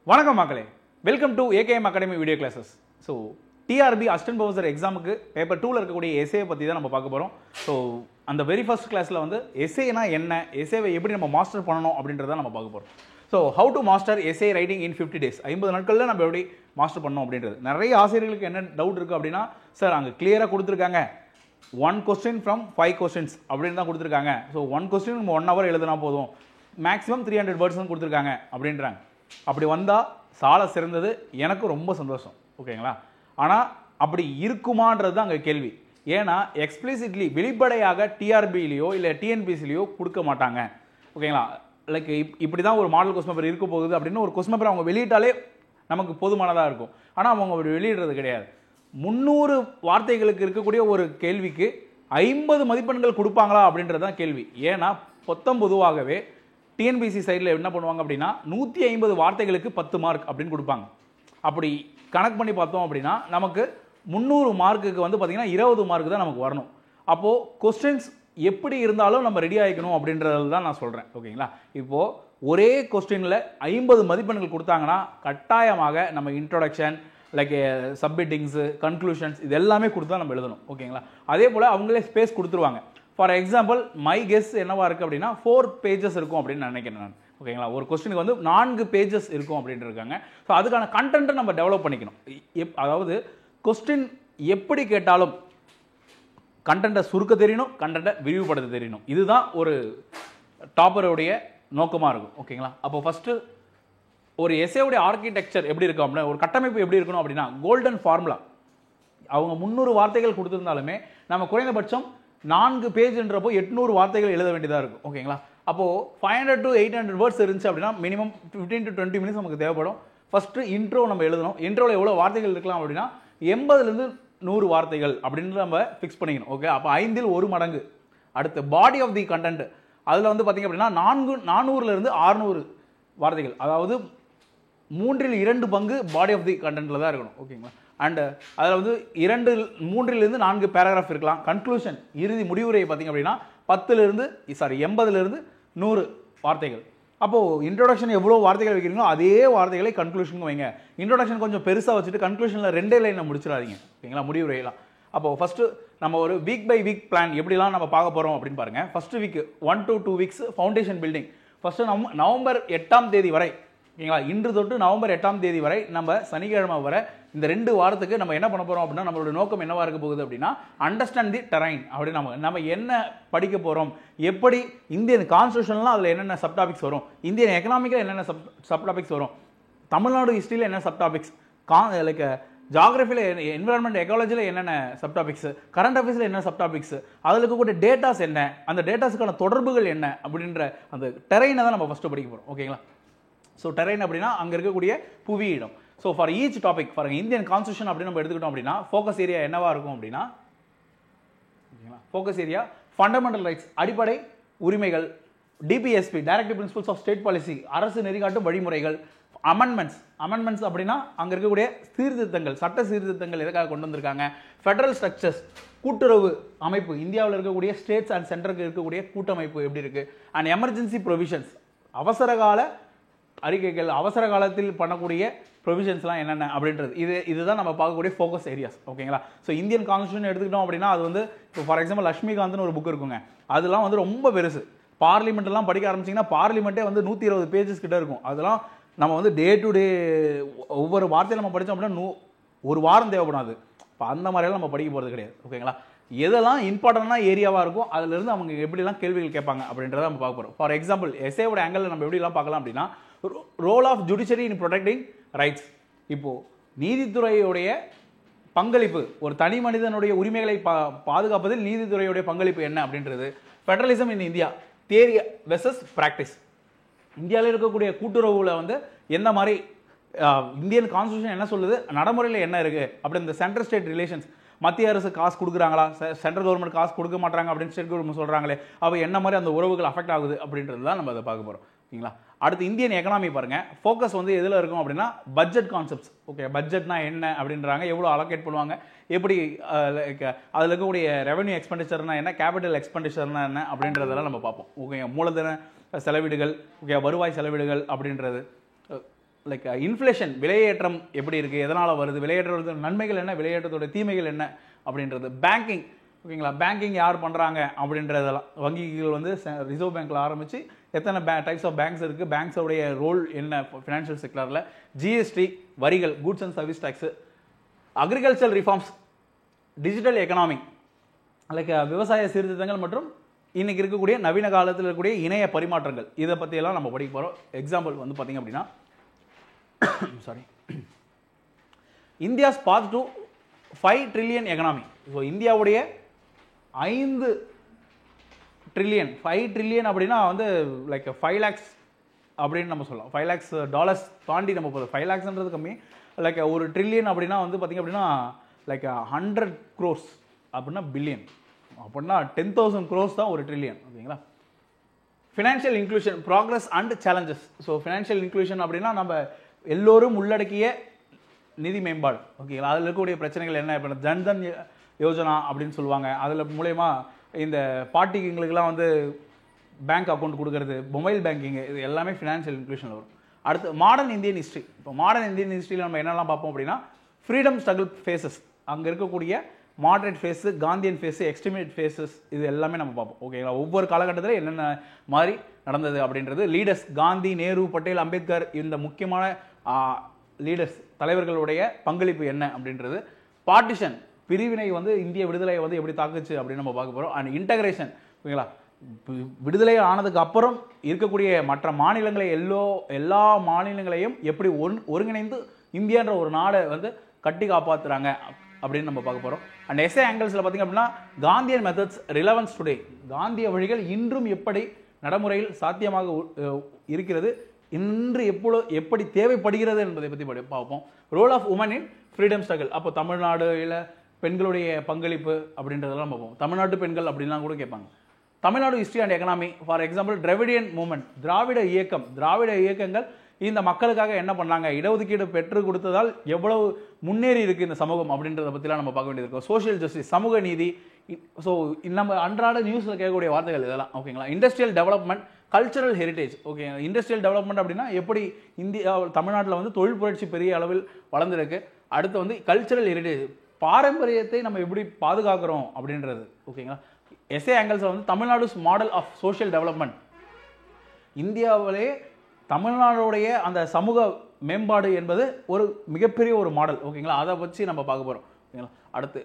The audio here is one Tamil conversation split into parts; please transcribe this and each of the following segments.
வணக்கம் மக்களே, welcome to AKM academy video classes. So TRP assistant professor எக்ஸாமுக்கு பேப்பர் 2ல் இருக்கக்கூடிய எஸ்ஏ பற்றி தான் நம்ம பார்க்க போகிறோம். ஸோ அந்த வெரி ஃபர்ஸ்ட் கிளாஸில் வந்து எஸ்ஏனா என்ன, எஸ்ஏவை எப்படி நம்ம மாஸ்டர் பண்ணணும் அப்படின்றத நம்ம பார்க்க போகிறோம். So how to master S A writing in 50 days, 50 நாட்களில் நம்ம எப்படி மாஸ்டர் பண்ணணும் அப்படின்றது. நிறைய ஆசிரியர்களுக்கு என்ன டவுட் இருக்குது அப்படின்னா, சார் அங்கே கிளியராக கொடுத்துருக்காங்க 1 question from 5 questions அப்படின்னு தான் கொடுத்துருக்காங்க. ஸோ 1 question நம்ம 1 hour எழுதுனா போதும், மேக்ஸிமம் 300 words தான் கொடுத்துருக்காங்க அப்படின்றாங்க. அப்படி வந்தால் சால சிறந்தது, எனக்கு ரொம்ப சந்தோஷம், ஓகேங்களா. ஆனால் அப்படி இருக்குமான்றது தான் அங்கே கேள்வி. ஏன்னா எக்ஸ்பிளிசிட்லி வெளிப்படையாக டிஆர்பிலையோ இல்லை டிஎன்பிசிலையோ கொடுக்க மாட்டாங்க, ஓகேங்களா. லைக் இப்படி தான் ஒரு மாடல் கொஸ்டின் பேப்பர் இருக்க போகுது அப்படின்னு ஒரு கொஸ்டின் பேப்பர் அவங்க வெளியிட்டாலே நமக்கு போதுமானதாக இருக்கும். ஆனால் அவங்க அப்படி வெளியிடுறது கிடையாது. 300 வார்த்தைகளுக்கு இருக்கக்கூடிய ஒரு கேள்விக்கு 50 மதிப்பெண்கள் கொடுப்பாங்களா அப்படின்றது தான் கேள்வி. ஏன்னா பொதுவாகவே டிஎன்பிசி சைடில் என்ன பண்ணுவாங்க அப்படின்னா 150 வார்த்தைகளுக்கு 10 மார்க் அப்படின்னு கொடுப்பாங்க. அப்படி கணக்கு பண்ணி பார்த்தோம் அப்படின்னா நமக்கு 300 மார்க்குக்கு வந்து பார்த்தீங்கன்னா 20 மார்க் தான் நமக்கு வரணும். அப்போது கொஸ்டின்ஸ் எப்படி இருந்தாலும் நம்ம ரெடி ஆகிக்கணும் அப்படின்றது தான் நான் சொல்கிறேன், ஓகேங்களா. இப்போது ஒரே கொஸ்டினில் 50 மதிப்பெண்கள் கொடுத்தாங்கன்னா கட்டாயமாக நம்ம இன்ட்ரோடக்ஷன், லைக் சப்மிட்டிங்ஸு, கன்க்ளூஷன்ஸ் இது எல்லாமே கொடுத்து தான் நம்ம எழுதணும், ஓகேங்களா. அதே போல் அவங்களே ஸ்பேஸ் கொடுத்துருவாங்க. ஃபார் எக்ஸாம்பிள் மை கெஸ் என்னவா இருக்குது அப்படின்னா 4 pages இருக்கும் அப்படின்னு நினைக்கிறேன் நான், ஓகேங்களா. ஒரு கொஸ்டினுக்கு வந்து 4 pages இருக்கும் அப்படின்ட்டு இருக்காங்க. ஸோ அதுக்கான கண்டென்ட்டை நம்ம டெவலப் பண்ணிக்கணும். அதாவது கொஸ்டின் எப்படி கேட்டாலும் கண்டென்ட்டை சுருக்க தெரியணும், கண்டென்ட்டை விரிவுபடுத்த தெரியணும். இதுதான் ஒரு டாப்பருடைய நோக்கமாக இருக்கும், ஓகேங்களா. அப்போ ஃபஸ்ட்டு ஒரு எஸ்ஏவுடைய ஆர்கிடெக்சர் எப்படி இருக்கும் அப்படின்னா, ஒரு கட்டமைப்பு எப்படி இருக்கணும் அப்படின்னா, கோல்டன் ஃபார்முலா. அவங்க 300 வார்த்தைகள் கொடுத்துருந்தாலுமே நம்ம குறைந்தபட்சம் 4 பேஜ்ன்றப்போ 800 வார்த்தைகள் எழுத வேண்டியதாக இருக்கும், ஓகேங்களா. அப்போது 500 to 800 வேர்ட்ஸ் இருந்துச்சு அப்படின்னா மினிமம் 15 to 20 minutes நமக்கு தேவைப்படும். ஃபஸ்ட்டு இன்ட்ரோ நம்ம எழுதணும். இன்ட்ரோவில் எவ்வளோ வார்த்தைகள் இருக்கலாம் அப்படின்னா 80லேருந்து 100 வார்த்தைகள் அப்படின்னு நம்ம ஃபிக்ஸ் பண்ணிக்கணும், ஓகே. அப்போ 5ல் 1 மடங்கு. அடுத்து பாடி ஆஃப் தி கண்டென்ட், அதில் வந்து பார்த்திங்க அப்படின்னா 400லேருந்து 600 வார்த்தைகள், அதாவது 3ல் 2 பங்கு பாடி ஆஃப் தி கண்டென்ட்டில் தான் இருக்கணும், ஓகேங்களா. அண்ட் அதில் வந்து 3லிருந்து 4 பேராகிராஃப் இருக்கலாம். கன்க்ளூஷன், இறுதி முடிவுரையை பார்த்திங்க அப்படின்னா 80லேருந்து 100 வார்த்தைகள். அப்போது இன்ட்ரோடக்ஷன் எவ்வளோ வார்த்தைகள் வைக்கிறீங்களோ அதே வார்த்தைகளை கன்க்ளூஷனுக்கு வைங்க. இன்ட்ரோடக்ஷன் கொஞ்சம் பெருசாக வச்சுட்டு கன்க்ளூஷனில் 2 லைனை முடிச்சிடாதீங்க, ஓகேங்களா, முடிவுரையெல்லாம். அப்போது ஃபஸ்ட்டு நம்ம ஒரு வீக் பை வீக் பிளான் எப்படிலாம் நம்ம பார்க்க போகிறோம் அப்படின்னு பாருங்கள். First week 1 to 2 weeks foundation building. First November 8ஆம் தேதி வரை, ஓகேங்களா, இன்று தொட்டு நவம்பர் 8ஆம் தேதி வரை நம்ம சனிக்கிழமை வரை இந்த 2 வாரத்துக்கு நம்ம என்ன பண்ண போகிறோம் அப்படின்னா, நம்மளோட நோக்கம் என்னவா இருக்க போகுது அப்படின்னா, அண்டர்ஸ்டாண்ட் தி டெரைன். அப்படி நம்ம என்ன படிக்க போகிறோம், எப்படி இந்தியன் கான்ஸ்டியூஷன்லாம் அதில் என்னென்ன சப் டாபிக்ஸ் வரும், இந்தியன் எக்கனாமிக்கில் என்னென்ன சப் டாபிக்ஸ் வரும், தமிழ்நாடு ஹிஸ்ட்ரியில் என்ன சப் டாபிக்ஸ், லைக் ஜாகிரபியில், என்விரான்மெண்ட் எக்காலஜியில் என்னென்ன சப் டாபிக்ஸ், கரண்ட் அஃபேர்ஸில் என்ன சப் டாபிக்ஸ், அதில் இருக்கக்கூடிய டேட்டாஸ் என்ன, அந்த டேட்டாஸுக்கான தொடர்புகள் என்ன அப்படின்ற அந்த டெரைனை தான் நம்ம ஃபஸ்ட்டு படிக்க போகிறோம், ஓகேங்களா. ஸோ டெரைன் அப்படின்னா அங்கே இருக்கக்கூடிய புவியிடம். So for each topic, for Indian constitution அப்படின்னு நம்ம எடுத்துக்கிட்டோம் அப்படின்னா ஃபோக்கஸ் ஏரியா என்னவா இருக்கும் அப்படின்னா, ஓகேங்களா, ஃபோக்கஸ் ஏரியா ஃபண்டமெண்டல் ரைட்ஸ், அடிப்படை உரிமைகள், DPSP directive principles of state policy, அரசு நெறிகாட்டும் வழிமுறைகள், அமெண்ட்மெண்ட்ஸ் அப்படின்னா அங்கே இருக்கக்கூடிய சீர்திருத்தங்கள், சட்ட சீர்திருத்தங்கள் எதுக்காக கொண்டு வந்திருக்காங்க, ஃபெடரல் ஸ்ட்ரக்சர்ஸ், கூட்டுறவு அமைப்பு, இந்தியாவில் இருக்கக்கூடிய ஸ்டேட்ஸ் அண்ட் சென்டருக்கு இருக்கக்கூடிய கூட்டமைப்பு எப்படி இருக்குது, அண்ட் எமர்ஜென்சி ப்ரொவிஷன்ஸ், அவசரகால அறிக்கைகள், அவசர காலத்தில் பண்ணக்கூடிய ப்ரொவிஷன்ஸ்லாம் என்னென்ன அப்படின்றது. இதுதான் நம்ம பார்க்கக்கூடிய ஃபோக்கஸ் ஏரியாஸ், ஓகேங்களா. ஸோ இந்தியன் கான்ஸ்டியூஷன் எடுத்துக்கிட்டோம் அப்படின்னா அது வந்து இப்போ ஃபார் எக்ஸாம்பிள் லட்சுமிகாந்த்னு ஒரு புக் இருக்குங்க. அதெல்லாம் வந்து ரொம்ப பெருசு. பார்லிமெண்ட்லாம் படிக்க ஆரம்பிச்சிங்கன்னா பார்லிமெண்ட்டே வந்து 120 pages கிட்ட இருக்கும். அதெல்லாம் நம்ம வந்து டே டு டே ஒவ்வொரு வார்த்தையும் நம்ம படித்தோம் அப்படின்னா 1 வாரம் தேவைப்படும். அது இப்போ அந்த மாதிரியெல்லாம் நம்ம படிக்க போகிறது கிடையாது, ஓகேங்களா. எதெல்லாம் இம்பார்ட்டண்டான ஏரியாவாக இருக்கும் அதிலிருந்து அவங்க எப்படிலாம் கேள்விகள் கேட்பாங்க அப்படின்றத நம்ம பார்க்க போகிறோம். ஃபார் எக்ஸாம்பிள் எஸ்ஏவோட ஆங்கிளில் நம்ம எப்படிலாம் பார்க்கலாம் அப்படின்னா, role of judiciary in protecting rights. இப்போது நீதித்துறையுடைய பங்களிப்பு, ஒரு தனி மனிதனுடைய உரிமைகளை பாதுகாப்பதில் நீதித்துறையுடைய பங்களிப்பு என்ன அப்படின்றது. Federalism in India, theory versus practice. இந்தியாவில் இருக்கக்கூடிய கூட்டுறவுல வந்து எந்த மாதிரி இந்தியன் கான்ஸ்டியூஷன் என்ன சொல்லுது, நடைமுறையில் என்ன இருக்குது அப்படி, இந்த சென்ட்ரல் ஸ்டேட் ரிலேஷன்ஸ், மத்திய அரசு காசு கொடுக்குறாங்களா, சென்ட்ரல் கவர்மெண்ட் காசு கொடுக்க மாட்டாங்க அப்படின்னு ஸ்டேட் கவர்மெண்ட் சொல்கிறாங்களே, அப்போ என்ன மாதிரி அந்த உறவுகள் அஃபெக்ட் ஆகுது அப்படின்றது தான் நம்ம அதை பார்க்க போகிறோம், ஓகேங்களா. அடுத்து இந்தியன் எக்கனாமி பாருங்கள். ஃபோக்கஸ் வந்து எதில் இருக்கும் அப்படின்னா பட்ஜெட் கான்செப்ட்ஸ், ஓகே. பட்ஜெட்னா என்ன அப்படின்றாங்க, எவ்வளோ அலோகேட் பண்ணுவாங்க, எப்படி அதில் இருக்கக்கூடிய ரெவன்யூ எக்ஸ்பெண்டிச்சர்னா என்ன, கேபிட்டல் எக்ஸ்பெண்டிச்சர்னா என்ன அப்படின்றதெல்லாம் நம்ம பார்ப்போம், ஓகே. மூலதன செலவீடுகள், ஓகே, வருவாய் செலவீடுகள் அப்படின்றது, லைக் இன்ஃப்ளேஷன் விலையேற்றம் எப்படி இருக்குது, எதனால் வருது, விலையேற்றத்தோட நன்மைகள் என்ன, விலையேற்றத்தோட தீமைகள் என்ன அப்படின்றது. பேங்கிங் ஓகேங்களா, பேங்கிங் யார் பண்ணுறாங்க அப்படின்றதெல்லாம், வங்கிகள் வந்து ரிசர்வ் பேங்க்கில் ஆரம்பித்து எத்தனை டைப்ஸ் ஆஃப் பேங்க்ஸ் இருக்குது, பேங்க்ஸோடைய ரோல் என்ன ஃபினான்ஷியல் செக்டரில், ஜிஎஸ்டி, வரிகள், goods and service tax, agriculture reforms, digital economy like விவசாய சீர்திருத்தங்கள் மற்றும் இன்னைக்கு இருக்கக்கூடிய நவீன காலத்தில் இருக்கக்கூடிய இணைய பரிமாற்றங்கள், இதை பற்றியெல்லாம் நம்ம படிக்க போகிறோம். எக்ஸாம்பிள் வந்து பார்த்திங்க அப்படின்னா sorry India's path to 5 trillion economy. So இந்தியாவுடைய 5 trillion அப்படின்னா வந்து லைக் 5 lakhs அப்படின்னு நம்ம சொல்லலாம். 5 lakhs டாலர்ஸ் தாண்டி நம்ம போதும். 5 lakhsன்றது கம்மி. லைக் ஒரு ட்ரில்லியன் அப்படின்னா வந்து பார்த்திங்க அப்படின்னா லைக் 100 crores அப்படின்னா பில்லியன், அப்படின்னா 10,000 crores தான் ஒரு ட்ரில்லியன். ஓகேங்களா. Financial inclusion, progress and challenges. So financial inclusion அப்படின்னா நம்ம எல்லோரும் உள்ளடக்கிய நிதி மேம்பாடு. ஓகேங்களா. அதில் இருக்கக்கூடிய பிரச்சனைகள் என்ன, இப்போ ஜன்தன் யோஜனா அப்படின்னு சொல்லுவாங்க. அதில் மூலயமா இந்த பாட்டிங்களுக்கெல்லாம் வந்து பேங்க் அக்கௌண்ட் கொடுக்கறது, மொபைல் பேங்கிங்கு, இது எல்லாமே ஃபினான்ஷியல் இன்க்ளூஷனில் வரும். அடுத்து மாடர்ன் இந்தியன் ஹிஸ்ட்ரி. இப்போ மாடர்ன் இந்தியன் ஹிஸ்ட்ரியில் நம்ம என்னெல்லாம் பார்ப்போம் அப்படின்னா ஃப்ரீடம் ஸ்ட்ரகிள் ஃபேஸஸ், அங்கே இருக்கக்கூடிய moderate phase, Gandhian phase, extremist phases, இது எல்லாமே நம்ம பார்ப்போம். ஓகேங்களா. ஒவ்வொரு காலகட்டத்தில் என்னென்ன மாதிரி நடந்தது அப்படின்றது. லீடர்ஸ் காந்தி, நேரு, பட்டேல், அம்பேத்கர், இந்த முக்கியமான லீடர்ஸ் தலைவர்களுடைய பங்களிப்பு என்ன அப்படின்றது. பார்ட்டிஷன், பிரிவினை வந்து இந்திய விடுதலையை வந்து எப்படி தாக்குச்சு அப்படின்னு நம்ம பார்க்க போகிறோம். அண்ட் இன்டகிரேஷன், ஓகேங்களா, விடுதலை ஆனதுக்கு அப்புறம் இருக்கக்கூடிய மற்ற மாநிலங்களை எல்லா மாநிலங்களையும் எப்படி ஒருங்கிணைந்து இந்தியான்ற ஒரு நாடை வந்து கட்டி காப்பாற்றுறாங்க அப்படின்னு நம்ம பார்க்க போகிறோம். அண்ட் எஸ்ஏ ஆங்கிள்ஸில் பார்த்திங்க அப்படின்னா காந்தியன் மெத்தட்ஸ் ரிலவன்ஸ் டுடே, காந்திய வழிகள் இன்றும் எப்படி நடைமுறையில் சாத்தியமாக இருக்கிறது, இன்று எப்படி தேவைப்படுகிறது என்பதை பற்றி பார்ப்போம். Role of women in freedom struggle. அப்போ தமிழ்நாடுல பெண்களுடைய பங்களிப்பு அப்படின்றதெல்லாம் பார்ப்போம். தமிழ்நாட்டு பெண்கள் அப்படின்லாம் கூட கேட்பாங்க. Tamil Nadu history and economy. For example Dravidian movement, திராவிட இயக்கங்கள் இந்த மக்களுக்காக என்ன பண்ணாங்க, இடஒதுக்கீடு பெற்று கொடுத்ததால் எவ்வளவு முன்னேறி இருக்கு இந்த சமூகம் அப்படின்றத பற்றிலாம் நம்ம பார்க்க வேண்டியது இருக்கும். சோஷியல் ஜஸ்டிஸ், சமூக நீதி. ஸோ நம்ம அன்றாட நியூஸில் கேட்கக்கூடிய வார்த்தைகள் இதெல்லாம். ஓகேங்களா. Industrial development, cultural heritage. Okay, industrial development அப்படின்னா எப்படி இந்தியா தமிழ்நாட்டில் வந்து தொழில் புரட்சி பெரிய அளவில் வளர்ந்துருக்கு. அடுத்து வந்து கல்ச்சரல் ஹெரிட்டேஜ், பாரம்பரியத்தை நம்ம எப்படி பாதுகாக்கிறோம் அப்படின்றது. ஓகேங்களா. எஸ்ஏ ஆங்கிள்ஸில் வந்து Tamil Nadu model of social development, இந்தியாவிலே தமிழ்நாடுடைய அந்த சமூக மேம்பாடு என்பது ஒரு மிகப்பெரிய ஒரு மாடல். ஓகேங்களா. அதை வச்சு நம்ம பார்க்க போகிறோம். ஓகேங்களா. அடுத்து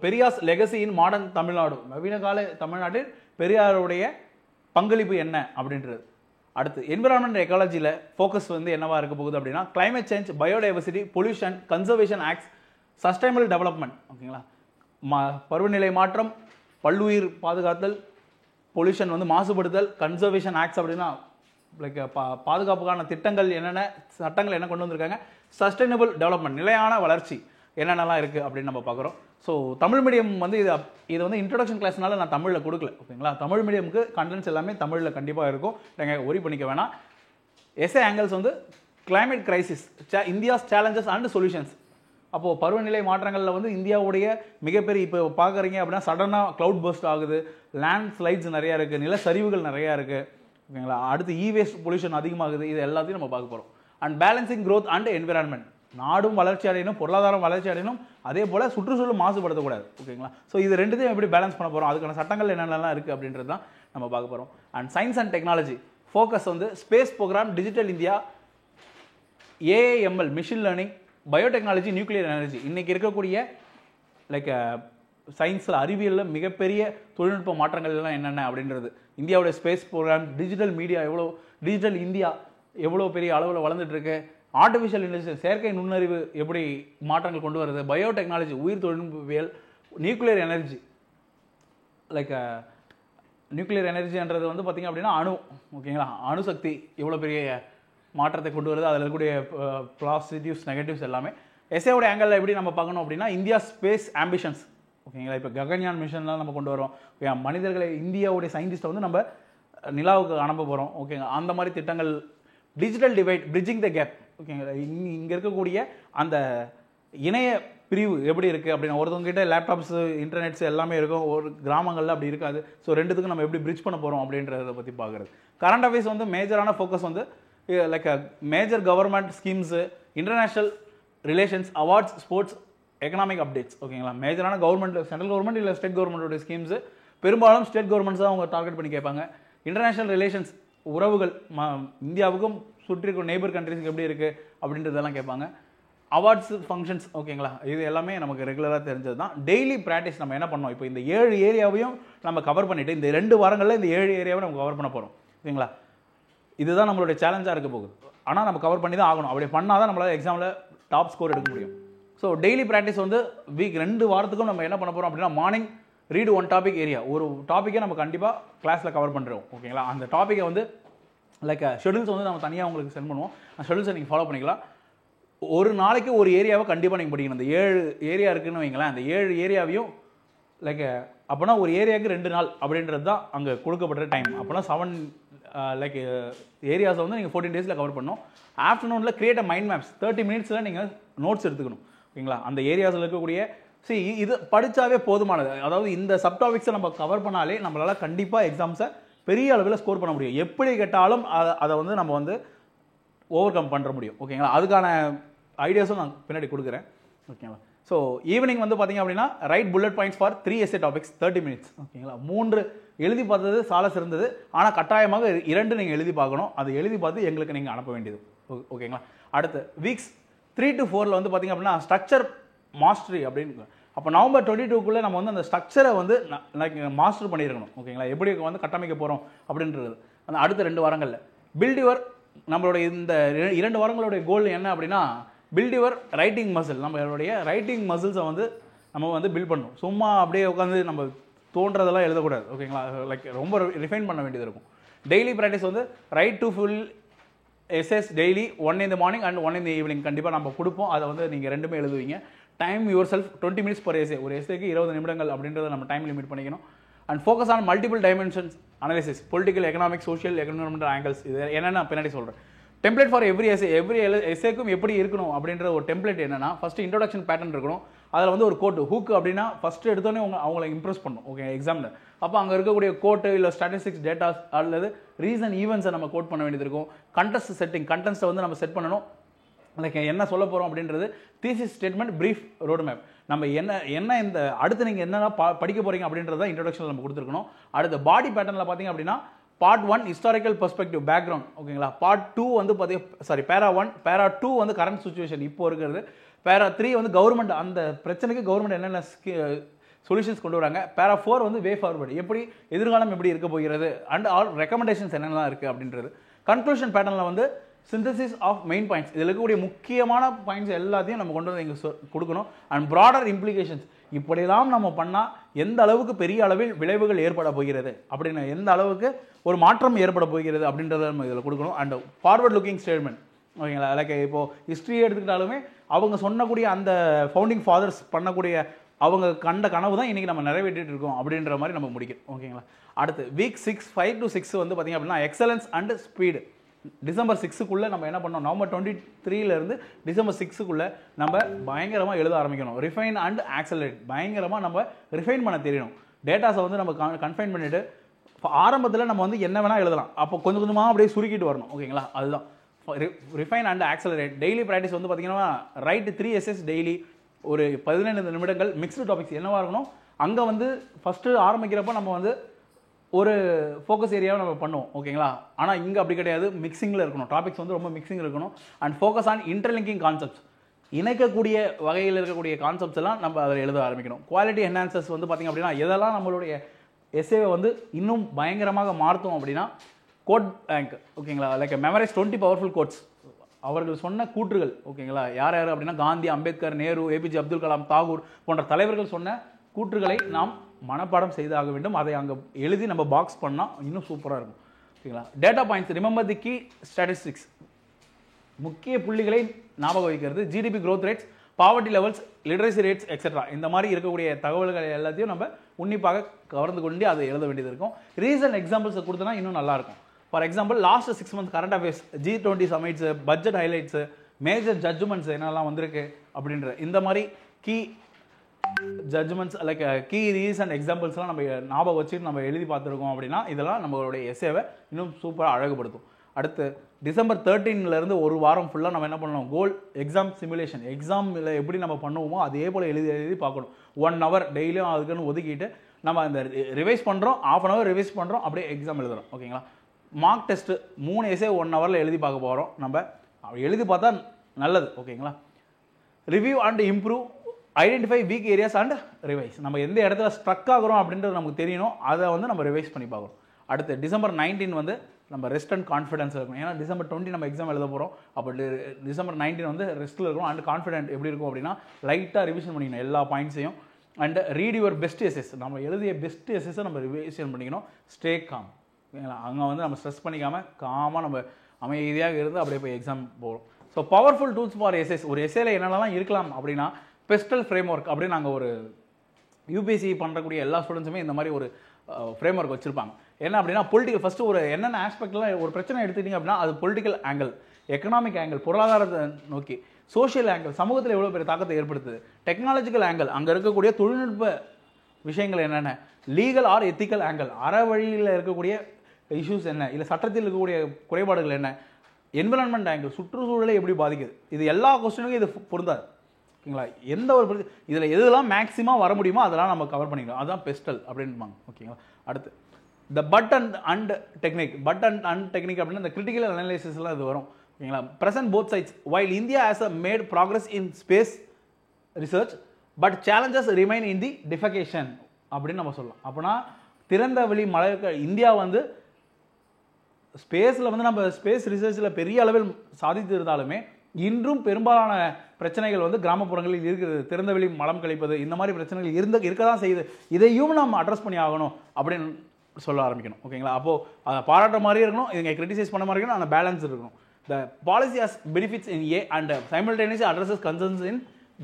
பெரியார்ஸ் லெகசி இன் மாடர்ன் தமிழ்நாடு, நவீன கால தமிழ்நாட்டில் பெரியாருடைய பங்களிப்பு என்ன அப்படின்றது. அடுத்து என்விரான்மெண்ட் எக்காலஜியில் ஃபோக்கஸ் வந்து என்னவா இருக்க போகுது அப்படின்னா climate change, biodiversity, pollution, conservation acts, sustainable development. ஓகேங்களா. பருவநிலை மாற்றம், பல்லுயிர் பாதுகாத்தல், பொல்யூஷன் வந்து மாசுபடுத்தல், கன்சர்வேஷன் ஆக்ட்ஸ் அப்படின்னா லைக் பாதுகாப்புக்கான திட்டங்கள் என்னென்ன, சட்டங்கள் என்ன கொண்டு வந்திருக்காங்க, சஸ்டைனபிள் டெவலப்மெண்ட், நிலையான வளர்ச்சி என்னென்னலாம் இருக்குது அப்படின்னு நம்ம பார்க்குறோம். ஸோ தமிழ் மீடியம் வந்து இது வந்து இன்ட்ரடக்ஷன் கிளாஸ்னால நான் தமிழில் கொடுக்கல. ஓகேங்களா. தமிழ் மீடியமுக்கு கண்டென்ட்ஸ் எல்லாமே தமிழில் கண்டிப்பாக இருக்கும், நீங்கள் ஒரி பண்ணிக்க வேணாம். எஸ்ஏ ஆங்கிள்ஸ் வந்து climate crisis, India's challenges and solutions. அப்போது பருவநிலை மாற்றங்களில் வந்து இந்தியாவுடைய மிகப்பெரிய, இப்போ பார்க்குறீங்க அப்படின்னா சடனாக க்ளவுட் பர்ஸ்ட் ஆகுது, லேண்ட் ஸ்லைட்ஸ் நிறையா இருக்குது, நிலச்சரிவுகள் நிறையா இருக்குது. ஓகேங்களா. அடுத்து வேஸ்ட் பொல்யூஷன் அதிகமாகுது. இது எல்லாத்தையும் நம்ம பார்க்க போகிறோம். And balancing growth and environment, நாடும் வளர்ச்சி அடையணும், பொருளாதாரம் வளர்ச்சி அடையணும், அதே போல் சுற்றுச்சூழல் மாசுபடுத்தக்கூடாது. ஓகேங்களா. ஸோ இது ரெண்டுத்தையும் எப்படி பேலன்ஸ் பண்ண போகிறோம், அதுக்கான சட்டங்கள் என்னென்னலாம் இருக்குது அப்படின்றது தான் நம்ம பார்க்க போகிறோம். And science and technology focus வந்து space program, digital India, AIML, machine learning, biotechnology, nuclear energy. இன்றைக்கி இருக்கக்கூடிய லைக் சயின்ஸில், அறிவியலில் மிகப்பெரிய தொழில்நுட்ப மாற்றங்கள் எல்லாம் என்னென்ன அப்படின்றது. இந்தியாவுடைய ஸ்பேஸ் ப்ரோக்ராம், டிஜிட்டல் மீடியா எவ்வளோ, டிஜிட்டல் இந்தியா எவ்வளோ பெரிய அளவில் வளர்ந்துட்டுருக்கு, ஆர்டிஃபிஷியல் இன்டெலிஜென்ஸ், செயற்கை நுண்ணறிவு எப்படி மாற்றங்கள் கொண்டு வருது, பயோடெக்னாலஜி, உயிர் தொழில்நுட்பவியல், நியூக்ளியர் எனர்ஜி. லைக் நியூக்ளியர் எனர்ஜின்றது வந்து பார்த்திங்க அப்படின்னா அணு. ஓகேங்களா. அணுசக்தி எவ்வளோ பெரிய மாற்றத்தை கொண்டு வருது, அதில் இருக்கக்கூடிய பாசிட்டிவ்ஸ், நெகட்டிவ்ஸ் எல்லாமே. எஸ்ஏவோட ஆங்கிளில் எப்படி நம்ம பார்க்கணும் அப்படின்னா இந்தியா ஸ்பேஸ் ஆம்பிஷன்ஸ். ஓகேங்களா. இப்போ ககன்யான் மிஷன்லாம் நம்ம கொண்டு வரோம். மனிதர்களை, இந்தியாவுடைய சயின்டிஸ்ட்டை வந்து நம்ம நிலாவுக்கு அனுப்ப போகிறோம். ஓகேங்க. அந்த மாதிரி திட்டங்கள். டிஜிட்டல் டிவைட், பிரிட்ஜிங் த கேப். ஓகேங்களா. இங்கே இருக்கக்கூடிய அந்த இணைய பிரிவு எப்படி இருக்குது அப்படின்னா, ஒருத்தவங்ககிட்ட லேப்டாப்ஸு, இன்டர்நெட்ஸ் எல்லாமே இருக்கும், ஒரு கிராமங்களில் அப்படி இருக்காது. ஸோ ரெண்டுத்துக்கும் நம்ம எப்படி பிரிட்ஜ் பண்ண போகிறோம் அப்படின்றத பற்றி பார்க்குறது. கரண்ட் அஃபேர்ஸ் வந்து மேஜரான ஃபோக்கஸ் வந்து like major government schemes, international relations, awards, sports, economic updates. ஓகேங்களா, மேஜரான கவர்மெண்ட், சென்ட்ரல் கவர்மெண்ட் இல்லை ஸ்டேட் கவர்மெண்ட்டோட ஸ்கீம்ஸு பெரும்பாலும் ஸ்டேட் கவர்மெண்ட்ஸ் தான் அவங்க டார்கெட் பண்ணி கேட்பாங்க. இன்டர்நேஷ்னல் ரிலேஷன்ஸ், உறவுகள், இந்தியாவுக்கும் சுற்றி இருக்கிற நெய்பர் கண்ட்ரிஸ்க்கு எப்படி இருக்குது அப்படின்றதெல்லாம் கேட்பாங்க. Awards, functions. ஓகேங்களா, இது எல்லாமே நமக்கு ரெகுலராக தெரிஞ்சது தான். டெய்லி ப்ராக்டிஸ் நம்ம என்ன பண்ணோம், இப்போ இந்த 7 ஏரியாவையும் நம்ம கவர் பண்ணிவிட்டு இந்த 2 வாரங்களில் இந்த 7 ஏரியாவை நம்ம கவர் பண்ண போகிறோம். ஓகேங்களா, இதுதான் நம்மளுடைய சேலஞ்சாக இருக்க போகுது. ஆனால் நம்ம கவர் பண்ணி தான் ஆகணும். அப்படி பண்ணால் தான் நம்மளால் எக்ஸாமில் டாப் ஸ்கோர் எடுக்க முடியும். ஸோ டெய்லி ப்ராக்டிஸ் வந்து வீக் 2 வாரத்துக்கும் நம்ம என்ன பண்ண போகிறோம் அப்படின்னா, மார்னிங் ரீடு 1 டாபிக் ஏரியா, ஒரு டாப்பிக்கை நம்ம கண்டிப்பாக கிளாஸில் கவர் பண்ணுறோம். ஓகேங்களா, அந்த டாப்பிக்கை வந்து லைக் ஷெடியூல்ஸ் வந்து நம்ம தனியாக உங்களுக்கு சென்ட் பண்ணுவோம். அந்த ஷெடியூல்ஸை நீங்கள் ஃபாலோ பண்ணிக்கலாம். ஒரு நாளைக்கு ஒரு ஏரியாவை கண்டிப்பாக நீங்கள் படிக்கணும். அந்த 7 ஏரியா இருக்குன்னு வைங்களேன், அந்த 7 ஏரியாவையும் லைக் அப்போனா ஒரு ஏரியாவுக்கு 2 நாள் அப்படின்றது தான் அங்கே கொடுக்கப்பட்ட டைம். அப்போனா 7 லைக் ஏரியாஸை வந்து நீங்கள் 14 டேஸில் கவர் பண்ணணும். ஆஃப்டர்நூனில் கிரியேட் அ மைண்ட் மேப்ஸ் 30 மினிட்ஸில் நீங்கள் நோட்ஸ் எடுத்துக்கணும். ஓகேங்களா, அந்த ஏரியாஸில் இருக்கக்கூடிய இது படித்தாவே போதுமானது. அதாவது இந்த சப்டாபிக்ஸை நம்ம கவர் பண்ணாலே நம்மளால் கண்டிப்பாக எக்ஸாம்ஸை பெரிய அளவில் ஸ்கோர் பண்ண முடியும். எப்படி கேட்டாலும் அதை வந்து நம்ம வந்து ஓவர் கம் பண்ணுற முடியும். ஓகேங்களா, அதுக்கான ஐடியாஸும் நான் பின்னாடி கொடுக்குறேன். ஓகேங்களா, ஸோ ஈவினிங் வந்து பார்த்தீங்க அப்படின்னா right bullet points for 3 essay topics 30 minutes. ஓகேங்களா, 3 எழுதி பார்த்தது சால சிறந்தது. ஆனால் கட்டாயமாக 2 நீங்கள் எழுதி பார்க்கணும். அது எழுதி பார்த்து எங்களுக்கு நீங்கள் அனுப்ப வேண்டியது. ஓகேங்களா, அடுத்து வீக்ஸ் 3 to 4 வந்து பார்த்தீங்க அப்படின்னா ஸ்ட்ரக்சர் மாஸ்டரி அப்படின்னு. அப்போ நவம்பர் 22க்குள்ளே நம்ம வந்து அந்த ஸ்ட்ரக்சரை வந்து மாஸ்டர் பண்ணியிருக்கணும். ஓகேங்களா, எப்படி வந்து கட்டமைக்க போகிறோம் அப்படின்றது அந்த அடுத்த 2 வாரங்களில். பில்ட் யுவர், நம்மளுடைய இந்த 2 வாரங்களுடைய கோல் என்ன அப்படின்னா, பில்ட் யுவர் ரைட்டிங் மசில். நம்மளுடைய ரைட்டிங் மசில்ஸை வந்து நம்ம வந்து பில்ட் பண்ணணும். சும்மா அப்படியே உட்காந்து நம்ம தோன்றதெல்லாம் எழுதக்கூடாது. ஓகேங்களா, லைக் ரொம்ப ரிஃபைன் பண்ண வேண்டியது இருக்கும். டெய்லி ப்ராக்டிஸ் வந்து right to full SS daily 1 in the morning and 1 in the evening கண்டிப்பாக நம்ம கொடுப்போம். அதை வந்து நீங்கள் 2மே எழுதுவீங்க. Time yourself 20 minutes per essay. ஒரு எஸ்ஏக்கு 20 நிமிடங்கள் அப்படின்றத நம்ம டைம் லிமிட் பண்ணிக்கணும். And focus on multiple dimensions analysis, political, economic, social, economical angles. இது என்னென்ன பின்னாடி சொல்கிறேன். டெம்ப்ளேட் ஃபார் எவ்ரி எஸ்ஏக்கும் எப்படி இருக்கணும் அப்படின்ற ஒரு டெம்ப்ளேட் என்னன்னா, ஃபஸ்ட்டு இன்ட்ரோடக்ஷன் பேட்டர்ன் இருக்கணும். அதில் வந்து ஒரு கோட்டு ஹூக் அப்படின்னா ஃபஸ்ட்டு எடுத்தோன்னே அவங்களை இம்ப்ரெஸ் பண்ணும். ஓகே, எக்ஸாமில் அப்போ அங்கே இருக்கக்கூடிய கோட்டு இல்லை ஸ்டாட்டிஸ்டிக்ஸ் டேட்டாஸ் அல்லது ரீசன் ஈவெண்ட்ஸை நம்ம கோட் பண்ண வேண்டியது இருக்கும். கண்டெஸ்ட் செட்டிங், கண்டென்ட்ஸை வந்து நம்ம செட் பண்ணணும். லைக் என்ன சொல்ல போகிறோம் அப்படின்றது, thesis statement, brief, road map. நம்ம என்ன இந்த அடுத்து நீங்கள் என்னென்ன படிக்க போகிறீங்க அப்படின்றத இன்ட்ரோடக்ஷனில் நம்ம கொடுத்துருக்கணும். அடுத்த பாடி பேட்டர்னில் பார்த்தீங்க அப்படின்னா பார்ட் 1 ஹிஸ்டாரிக்கல் பெர்ஸ்பெக்டிவ் பேக்ரவுண்ட். ஓகேங்களா, பார்ட் 2 வந்து பார்த்தீங்க பேரா 1, பேரா 2 வந்து கரண்ட் சுச்சுவேஷன் இப்போ இருக்கிறது, பேரா 3 வந்து கவர்மெண்ட் அந்த பிரச்சனைக்கு கவர்மெண்ட் என்னென்ன சொல்யூஷன்ஸ் கொண்டு வராங்க, பேரா 4 வந்து வே ஃபார்வர்டு, எப்படி எதிர்காலம் எப்படி இருக்க போகிறது அண்ட் ஆல் ரெக்கமெண்டேஷன்ஸ் என்னென்னலாம் இருக்குது அப்படின்றது. கன்க்ளூஷன் பேட்டர்னில் வந்து சிந்தசிஸ் ஆஃப் மெயின் பாயிண்ட்ஸ், இதில் இருக்கக்கூடிய முக்கியமான பாயிண்ட்ஸ் எல்லாத்தையும் நம்ம கொண்டு வந்து இங்கே கொடுக்கணும். அண்ட் ப்ராடர் இம்ப்ளிகேஷன்ஸ், இப்படியெல்லாம் நம்ம பண்ணால் எந்த அளவுக்கு பெரிய அளவில் விளைவுகள் ஏற்பட போகிறது அப்படின்னு, எந்த அளவுக்கு ஒரு மாற்றம் ஏற்பட போகிறது அப்படின்றத நம்ம இதில் கொடுக்கணும். And forward looking statement. ஓகேங்களா, லைக் இப்போது ஹிஸ்ட்ரி எடுத்துக்கிட்டாலுமே அவங்க சொன்னக்கூடிய அந்த ஃபவுண்டிங் ஃபாதர்ஸ் பண்ணக்கூடிய அவங்க கண்ட கனவு தான் இன்றைக்கி நம்ம நிறைவேற்றிட்டு இருக்கோம் அப்படின்ற மாதிரி நம்ம முடிக்கணும். ஓகேங்களா, அடுத்து வீக் 6 5 to 6 வந்து பார்த்திங்க அப்படின்னா எக்ஸலன்ஸ் அண்ட் ஸ்பீடு. டிசம்பர் 6க்குள்ளே நம்ம என்ன பண்ணோம், நவம்பர் 23லேருந்து டிசம்பர் 6க்குள்ளே நம்ம பயங்கரமாக எழுத ஆரம்பிக்கணும். ரிஃபைன் அண்ட் ஆக்சலரேட், பயங்கரமாக நம்ம ரிஃபைன் பண்ண தெரியணும். டேட்டாஸை வந்து நம்ம கன்ஃபைன் பண்ணிவிட்டு ஆரம்பத்தில் நம்ம வந்து என்ன வேணால் எழுதலாம். அப்போ கொஞ்சம் கொஞ்சமாக அப்படியே சுருக்கிட்டு வரணும். ஓகேங்களா, அதுதான் refine and accelerate. Daily practice வந்து பார்த்தீங்கன்னா ரைட் 3 எஸ்எஸ் டெய்லி, ஒரு 15 நிமிடங்கள். மிக்ஸ்டு டாபிக்ஸ் என்னவாக இருக்கணும், அங்கே வந்து ஃபஸ்ட்டு ஆரம்பிக்கிறப்ப நம்ம வந்து ஒரு ஃபோக்கஸ் ஏரியாவை நம்ம பண்ணுவோம். ஓகேங்களா, ஆனால் இங்கே அப்படி கிடையாது, மிக்சிங்கில் இருக்கணும். டாபிக்ஸ் வந்து ரொம்ப மிக்சிங் இருக்கணும். And focus on interlinking concepts, இணைக்கக்கூடிய வகையில் இருக்கக்கூடிய கான்செப்ட்ஸ் எல்லாம் நம்ம அதில் எழுத ஆரம்பிக்கணும். குவாலிட்டி என்ஹான்சர்ஸ் வந்து பார்த்திங்க அப்படின்னா எதெல்லாம் நம்மளுடைய எஸ்ஏவை வந்து இன்னும் பயங்கரமாக மாற்றும் அப்படின்னா கோட் பேங்க். ஓகேங்களா, லைக் மெமரைஸ் 20 பவர்ஃபுல் கோட்ஸ், அவர்கள் சொன்ன கூற்றுகள். ஓகேங்களா, யார் யார் அப்படின்னா காந்தி, அம்பேத்கர், நேரு, ஏபிஜே அப்துல் கலாம், தாகூர் போன்ற தலைவர்கள் சொன்ன கூற்றுகளை நாம் மனப்பாடம் செய்தாக வேண்டும். அதை அங்கே எழுதி நம்ம பாக்ஸ் பண்ணால் இன்னும் சூப்பராக இருக்கும். ஓகேங்களா, data points, remember the key statistics, முக்கிய புள்ளிகளை ஞாபகம் வைக்கிறது. GDP growth rates, poverty levels, literacy rates et cetera, இந்த மாதிரி இருக்கக்கூடிய தகவல்கள் எல்லாத்தையும் நம்ம உன்னிப்பாக கவர்ந்து கொண்டு அதை எழுத வேண்டியது இருக்கும். ரீசன்ட் எக்ஸாம்பிள்ஸை கொடுத்தனா இன்னும் நல்லாயிருக்கும். For example last 6 months current affairs, G20 summits, budget highlights, major judgements என்னெல்லாம் வந்திருக்கு அப்படின்ற இந்த மாதிரி key judgements like key recent எக்ஸாம்பிள்ஸ்லாம் நம்ம ஞாபகம் வச்சுட்டு நம்ம எழுதி பார்த்துருக்கோம் அப்படின்னா இதெல்லாம் நம்மளுடைய எஸ்ஏவை இன்னும் சூப்பராக அழகுபடுத்தும். அடுத்து டிசம்பர் 13லேருந்து ஒரு வாரம் ஃபுல்லாக நம்ம என்ன பண்ணணும், கோல் எக்ஸாம் சிமுலேஷன், எக்ஸாமில் எப்படி நம்ம பண்ணுவோமோ அதே போல் எழுதி பார்க்கணும். 1 hour டெய்லியும் அதுக்குன்னு ஒதுக்கிட்டு நம்ம அந்த ரிவைஸ் பண்ணுறோம், ½ hour ரிவைஸ் பண்ணுறோம், அப்படியே எக்ஸாம் எழுதுகிறோம். ஓகேங்களா. மார்க் டெஸ்ட்டு 3 எஸ்ஸே 1 hourல எழுதி பார்க்க போகிறோம். நம்ம எழுதி பார்த்தா நல்லது. ஓகேங்களா. Review and improve, identify week areas and revise. நம்ம எந்த இடத்துல ஸ்ட்ரக் ஆகிறோம் அப்படின்றது நமக்கு தெரியணும், அதை வந்து நம்ம ரிவைஸ் பண்ணி பார்க்கணும். அடுத்து டிசம்பர் 19 வந்து நம்ம ரெஸ்ட் அண்ட் கான்ஃபிடன்ஸ் இருக்கும். ஏன்னா டிசம்பர் 20 நம்ம எக்ஸாம் எழுத போகிறோம். அப்போ டிசம்பர் 19 வந்து ரெஸ்ட்டில் இருக்கும். அண்ட் கான்ஃபிடென்ட் எப்படி இருக்கும் அப்படின்னா லைட்டாக ரிவிஷன் பண்ணிக்கணும் எல்லா பாயிண்ட்ஸையும். And read your best essays, நம்ம எழுதிய பெஸ்ட் எஸ்எஸ்ஸை நம்ம ரிவிஷன் பண்ணிக்கணும். Stay calm. ஓகேங்களா. அங்கே வந்து நம்ம ஸ்ட்ரெஸ் பண்ணிக்காமல் காமாக நம்ம அமைதியாக இருந்து அப்படியே போய் எக்ஸாம் போகிறோம். So powerful tools for SS. ஒரு எஸ்ஏல என்னென்னலாம் இருக்கலாம் அப்படின்னா, பெஸ்டல் ஃப்ரேம் ஒர்க் அப்படின்னு நாங்கள் ஒரு யூபிஎஸ்சி பண்ணுறக்கூடிய எல்லா ஸ்டூடெண்ட்ஸுமே இந்த மாதிரி ஒரு ஃப்ரேம் ஒர்க் வச்சுருப்பாங்க. என்ன அப்படின்னா, பொலிட்டிக்கல் ஃபஸ்ட்டு ஒரு என்னென்ன ஆஸ்பெக்ட்லாம் ஒரு பிரச்சனை எடுத்துக்கிட்டிங்க அப்படின்னா, அது பொலிட்டிக்கல் ஆங்கிள், எக்கனாமிக் ஆங்கிள், பொருளாதாரத்தை நோக்கி, சோஷியல் ஆங்கிள், சமூகத்தில் எவ்வளோ பெரிய தாக்கத்தை ஏற்படுத்துது, டெக்னாலஜிக்கல் ஆங்கிள், அங்கே இருக்கக்கூடிய தொழில்நுட்ப விஷயங்கள் என்னென்ன, லீகல் ஆர் எத்திக்கல் ஆங்கிள், அற வழியில் இருக்கக்கூடிய இஷ்யூஸ் என்ன, இல்லை சட்டத்தில் இருக்கக்கூடிய குறைபாடுகள் என்ன, என்விரான்மெண்ட் ஆங்கிள், சுற்றுச்சூழலை எப்படி பாதிக்குது, இது எல்லா கொஸ்டினுக்கும் இது பொருந்தாது. ஓகேங்களா. எந்த ஒரு இதில் எதெல்லாம் மேக்ஸிமம் வர முடியுமோ அதெல்லாம் நம்ம கவர் பண்ணிக்கலாம். அதுதான் பெஸ்டல் அப்படின்பாங்க. ஓகேங்களா. அடுத்து the but and technique. But and technique அப்படின்னா இந்த கிரிட்டிக்கல் அனலைசிஸ்லாம் இது வரும். ஓகேங்களா. Present both sides while India has a made progress in space research but challenges remain in the diffication அப்படின்னு நம்ம சொல்லலாம். அப்படின்னா திறந்த வெளி மலை இந்தியா வந்து ஸ்பேஸில் வந்து நம்ம ஸ்பேஸ் ரிசர்ச்சில் பெரிய அளவில் சாதித்து இருந்தாலுமே இன்றும் பெரும்பாலான பிரச்சனைகள் வந்து கிராமப்புறங்களில் இருக்கிறது. திறந்தவெளி மலம் கழிப்பது, இந்த மாதிரி பிரச்சனைகள் இருக்க தான் செய்யுது. இதையும் நம்ம அட்ரஸ் பண்ணி ஆகணும் அப்படின்னு சொல்ல ஆரம்பிக்கணும். ஓகேங்களா. அப்போது அதை பாராட்டுற மாதிரி இருக்கணும், இவங்க கிரிட்டிசைஸ் பண்ண மாதிரி இருக்கணும், அந்த பேலன்ஸ் இருக்கணும். The policy has benefits in A and simultaneously addresses concerns in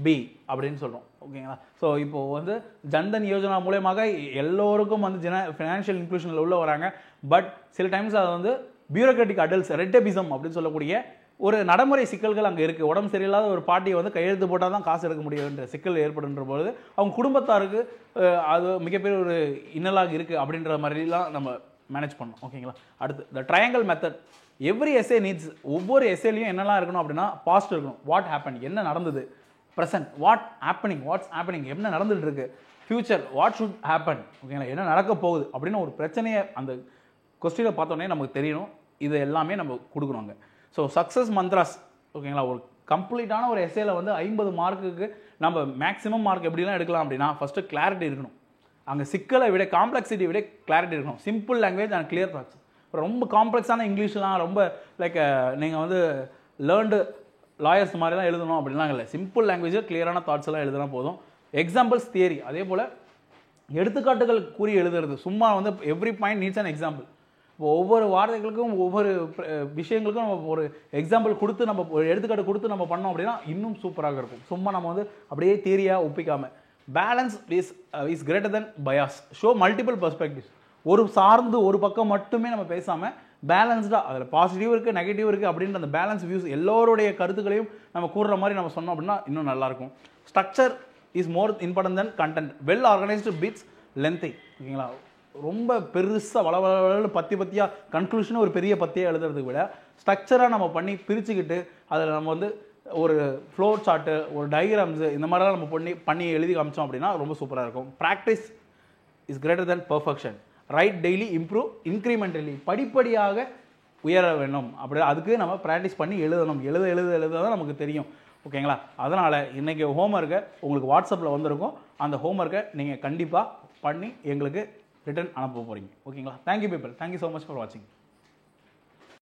B அப்படின்னு சொல்கிறோம். ஓகேங்களா. ஸோ இப்போது வந்து ஜன்தன் யோஜனா மூலமாக எல்லோருக்கும் வந்து ஃபினான்ஷியல் இன்க்ளூஷனில் உள்ள வராங்க. பட் சில டைம்ஸ் அது வந்து பியூரோக்ராட்டிக் அடல்ட்ஸ், ரெட்டபிசம் அப்படின்னு சொல்லக்கூடிய ஒரு நடைமுறை சிக்கல்கள் அங்கே இருக்குது. உடம்பு சரியில்லாத ஒரு பாட்டியை வந்து கையெழுத்து போட்டால் தான் காசு எடுக்க முடியுன்ற சிக்கல் ஏற்படுன்ற பொழுது அவங்க குடும்பத்தாருக்கு அது மிகப்பெரிய ஒரு இன்னலாக இருக்குது அப்படின்ற மாதிரிலாம் நம்ம மேனேஜ் பண்ணணும். ஓகேங்களா. அடுத்து the triangle method. Every SA needs, ஒவ்வொரு எஸ்ஏலையும் என்னெல்லாம் இருக்கணும் அப்படின்னா, பாஸ்ட் இருக்கணும், வாட் ஹேப்பன், என்ன நடந்தது, ப்ரெசன்ட் வாட்ஸ் ஹேப்பனிங் என்ன நடந்துட்டு இருக்கு, ஃபியூச்சர் வாட் ஷுட் ஹேப்பன், ஓகேங்களா, என்ன நடக்க போகுது அப்படின்னு ஒரு பிரச்சனையை அந்த கொஸ்டினை பார்த்தோன்னே நமக்கு தெரியணும். இது எல்லாமே நம்ம கொடுக்கணும் அங்கே. So success mantras. ஓகேங்களா. ஒரு கம்ப்ளீட்டான ஒரு எஸ்ஏல வந்து 50 மார்க்குக்கு நம்ம மேக்ஸிமம் மார்க் எப்படிலாம் எடுக்கலாம் அப்படின்னா, ஃபஸ்ட்டு கிளாரிட்டி இருக்கணும். அங்கே சிக்கலை விட காம்ப்ளெக்சிட்டி விட கிளாரிட்டி இருக்கணும். Simple language and clear thoughts. ரொம்ப காம்ப்ளெக்ஸான இங்கிலீஷ்லாம் ரொம்ப லைக் நீங்கள் வந்து லேர்ன்டு லாயர்ஸ் மாதிரிலாம் எழுதணும் அப்படின்லாம் இல்லை. சிம்பிள் லாங்குவேஜில் கிளியரான தாட்ஸ் எல்லாம் எழுதுனா போதும். எக்ஸாம்பிள்ஸ் தியரி, அதே போல் எடுத்துக்காட்டுகள் கூறி எழுதுறது. சும்மா வந்து every point needs an example. இப்போ ஒவ்வொரு வார்த்தைகளுக்கும் ஒவ்வொரு விஷயங்களுக்கும் நம்ம ஒரு எக்ஸாம்பிள் கொடுத்து நம்ம ஒரு எடுத்துக்காட்டு கொடுத்து நம்ம பண்ணோம் அப்படின்னா இன்னும் சூப்பராக இருக்கும். சும்மா நம்ம வந்து அப்படியே தியரியாக ஒப்பிக்காமல். Balance is greater then bias. Show multiple perspectives. ஒரு சார்ந்து ஒரு பக்கம் மட்டுமே நம்ம பேசாமல் பேலன்ஸ்டாக, அதில் பாசிட்டிவ் இருக்குது நெகட்டிவ் இருக்குது அப்படின்ற அந்த பேலன்ஸ் வியூஸ் எல்லோருடைய கருத்துக்களையும் நம்ம கூறுற மாதிரி நம்ம சொன்னோம் அப்படின்னா இன்னும் நல்லாயிருக்கும். Structure is more important then content. Well organised beats லென்த்தை. ஓகேங்களா. ரொம்ப பெருசாக வளவளவு பத்தியாக கன்க்ளூஷன் ஒரு பெரிய பத்தியாக எழுதுறதுக்கு விட ஸ்ட்ரக்சராக நம்ம பண்ணி பிரிச்சுக்கிட்டு அதில் நம்ம வந்து ஒரு ஃப்ளோ சார்ட்டு, ஒரு டயக்ராம்ஸு, இந்த மாதிரிலாம் நம்ம பண்ணி எழுதி காமிச்சோம் அப்படின்னா ரொம்ப சூப்பராக இருக்கும். Practice is greater then perfection. Write daily improve incrementally. படிப்படியாக உயர வேணும். அப்படி அதுக்கு நம்ம ப்ராக்டிஸ் பண்ணி எழுதணும். எழுத தான் நமக்கு தெரியும். ஓகேங்களா. அதனால் இன்றைக்கி ஹோம்ஒர்க்கை உங்களுக்கு வாட்ஸ்அப்பில் வந்திருக்கும். அந்த ஹோம்ஒர்க்கை நீங்கள் கண்டிப்பாக பண்ணி எங்களுக்கு ரிட்டன் அனுப்ப போகிறீங்க. ஓகேங்களா. Thank you people. Thank you so much for வாட்சிங்.